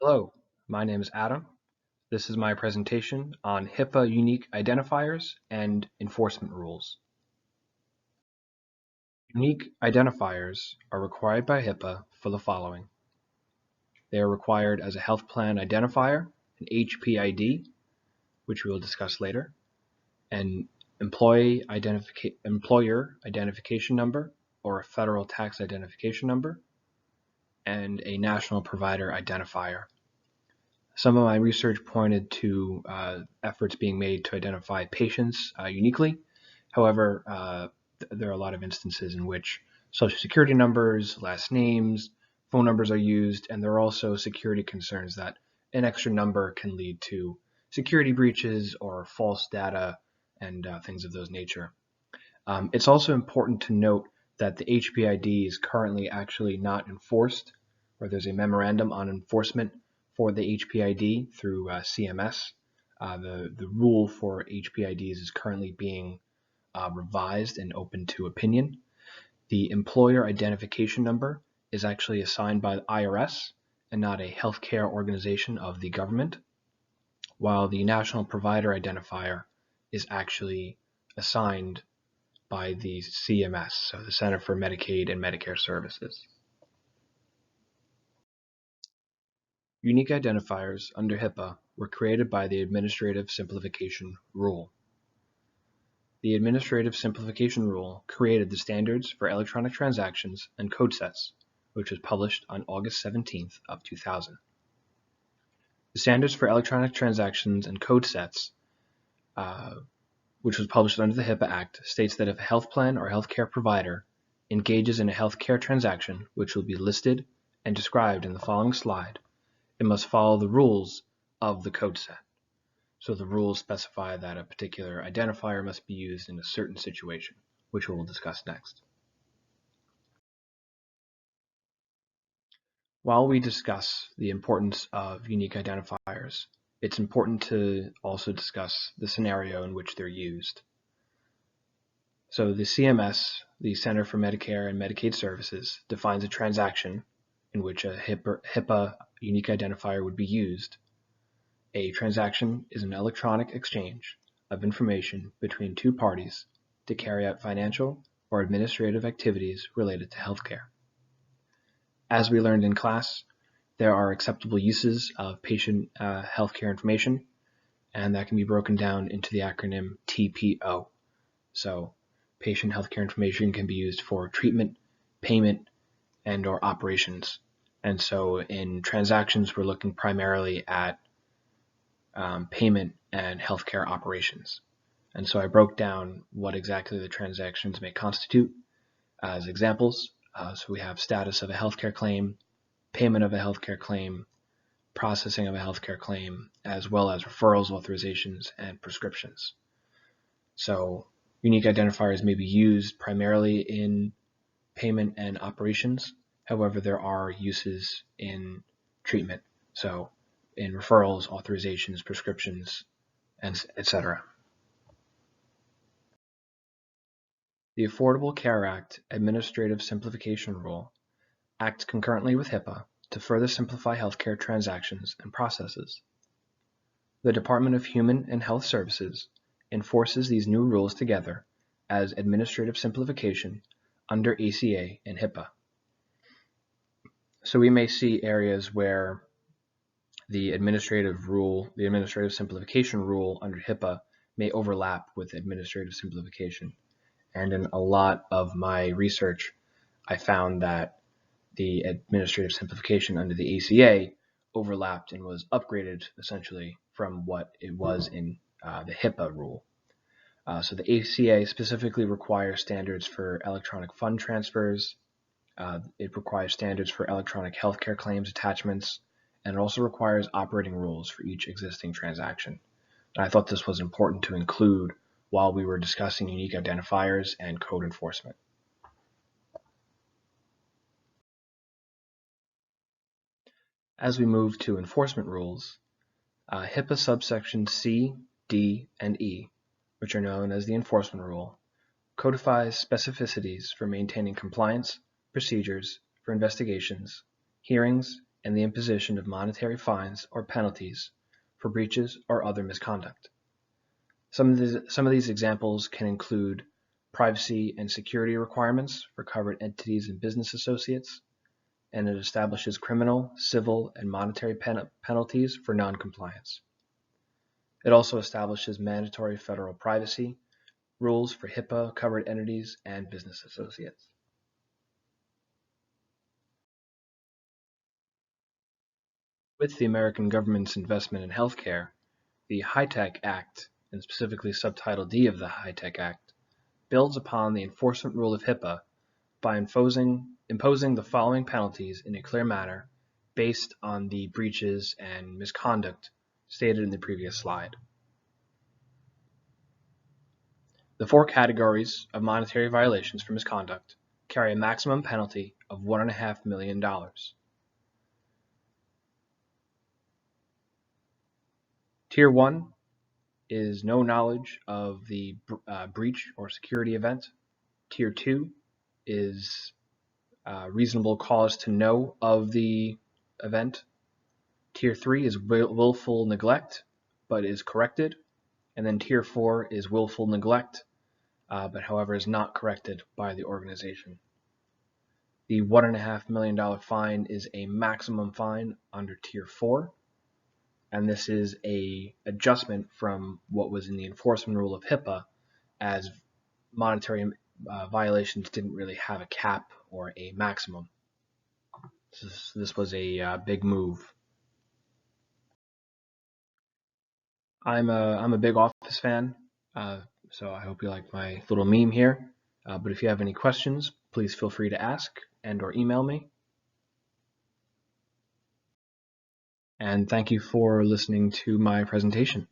Hello, my name is Adam. This is my presentation on HIPAA unique identifiers and enforcement rules. Unique identifiers are required by HIPAA for the following. They are required as a health plan identifier, an HPID, which we will discuss later, an employer identification number or a federal tax identification number, and a national provider identifier. Some of my research pointed to efforts being made to identify patients uniquely. However, there are a lot of instances in which social security numbers, last names, phone numbers are used, and there are also security concerns that an extra number can lead to security breaches or false data and things of those nature. It's also important to note that the HPID is currently actually not enforced, or there's a memorandum on enforcement for the HPID through CMS. The rule for HPIDs is currently being revised and open to opinion. The employer identification number is actually assigned by the IRS and not a healthcare organization of the government, while the national provider identifier is actually assigned by the CMS, so the Center for Medicaid and Medicare Services. Unique identifiers under HIPAA were created by the Administrative Simplification Rule. The Administrative Simplification Rule created the standards for electronic transactions and code sets, which was published on August 17th of 2000. The standards for electronic transactions and code sets, which was published under the HIPAA Act, states that if a health plan or healthcare provider engages in a healthcare transaction, which will be listed and described in the following slide, it must follow the rules of the code set. So the rules specify that a particular identifier must be used in a certain situation, which we will discuss next. While we discuss the importance of unique identifiers, it's important to also discuss the scenario in which they're used. So the CMS, the Center for Medicare and Medicaid Services, defines a transaction in which a HIPAA unique identifier would be used. A transaction is an electronic exchange of information between two parties to carry out financial or administrative activities related to healthcare. As we learned in class, there are acceptable uses of patient healthcare information, and that can be broken down into the acronym TPO. So patient healthcare information can be used for treatment, payment, and or operations. And so in transactions, we're looking primarily at payment and healthcare operations. And so I broke down what exactly the transactions may constitute as examples. So we have status of a healthcare claim, payment of a healthcare claim, processing of a healthcare claim, as well as referrals, authorizations, and prescriptions. So unique identifiers may be used primarily in payment and operations. However, there are uses in treatment. So in referrals, authorizations, prescriptions, and etc. The Affordable Care Act Administrative Simplification Rule acts concurrently with HIPAA to further simplify healthcare transactions and processes. The Department of Human and Health Services enforces these new rules together as administrative simplification under ACA and HIPAA. So we may see areas where the administrative simplification rule under HIPAA may overlap with administrative simplification. And in a lot of my research, I found that the administrative simplification under the ACA overlapped and was upgraded essentially from what it was in the HIPAA rule. So the ACA specifically requires standards for electronic fund transfers. It requires standards for electronic healthcare claims attachments, and it also requires operating rules for each existing transaction. And I thought this was important to include while we were discussing unique identifiers and code enforcement. As we move to enforcement rules, HIPAA subsections C, D, and E, which are known as the enforcement rule, codifies specificities for maintaining compliance, procedures for investigations, hearings, and the imposition of monetary fines or penalties for breaches or other misconduct. Some of these examples can include privacy and security requirements for covered entities and business associates, and it establishes criminal, civil, and monetary penalties for noncompliance. It also establishes mandatory federal privacy rules for HIPAA covered entities and business associates. With the American government's investment in healthcare, the HITECH Act, and specifically Subtitle D of the HITECH Act, builds upon the enforcement rule of HIPAA by imposing the following penalties in a clear manner based on the breaches and misconduct stated in the previous slide. The four categories of monetary violations for misconduct carry a maximum penalty of $1.5 million. Tier 1 is no knowledge of the breach or security event. Tier 2 is reasonable cause to know of the event. Tier 3 is willful neglect, but is corrected. And then Tier 4 is willful neglect, but however is not corrected by the organization. The $1.5 million fine is a maximum fine under Tier 4, and this is an adjustment from what was in the enforcement rule of HIPAA, as monetary violations didn't really have a cap or a maximum. So this was a big move. I'm a big Office fan, so I hope you like my little meme here. But if you have any questions, please feel free to ask and/or email me. And thank you for listening to my presentation.